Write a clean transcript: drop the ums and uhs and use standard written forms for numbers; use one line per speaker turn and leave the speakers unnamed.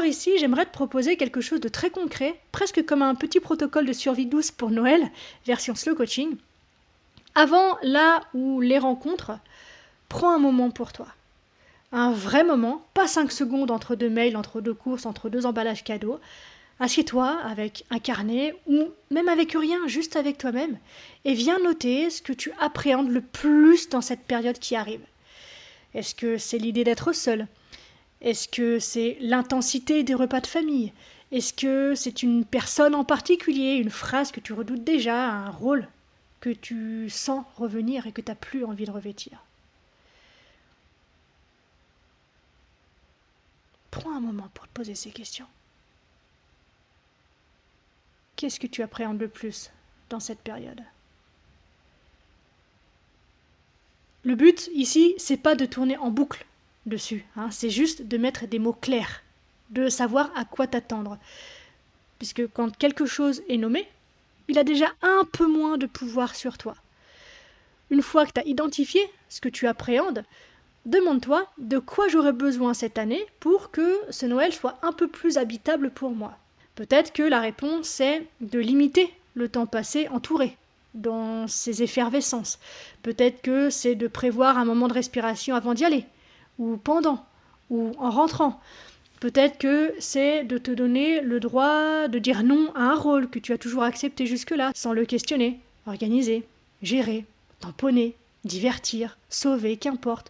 ici, j'aimerais te proposer quelque chose de très concret, presque comme un petit protocole de survie douce pour Noël, version slow coaching. Avant, là où les rencontres, prends un moment pour toi. Un vrai moment, pas 5 secondes entre 2 mails, entre 2 courses, entre 2 emballages cadeaux. Assieds-toi avec un carnet ou même avec rien, juste avec toi-même, et viens noter ce que tu appréhendes le plus dans cette période qui arrive. Est-ce que c'est l'idée d'être seul ? Est-ce que c'est l'intensité des repas de famille ? Est-ce que c'est une personne en particulier, une phrase que tu redoutes déjà, un rôle que tu sens revenir et que tu n'as plus envie de revêtir ? Prends un moment pour te poser ces questions. Qu'est-ce que tu appréhendes le plus dans cette période ? Le but ici, c'est pas de tourner en boucle dessus, c'est juste de mettre des mots clairs, de savoir à quoi t'attendre. Puisque quand quelque chose est nommé, il a déjà un peu moins de pouvoir sur toi. Une fois que tu as identifié ce que tu appréhendes, demande-toi de quoi j'aurais besoin cette année pour que ce Noël soit un peu plus habitable pour moi. Peut-être que la réponse est de limiter le temps passé entouré, dans ces effervescences. Peut-être que c'est de prévoir un moment de respiration avant d'y aller, ou pendant, ou en rentrant. Peut-être que c'est de te donner le droit de dire non à un rôle que tu as toujours accepté jusque-là, sans le questionner, organiser, gérer, tamponner, divertir, sauver, qu'importe.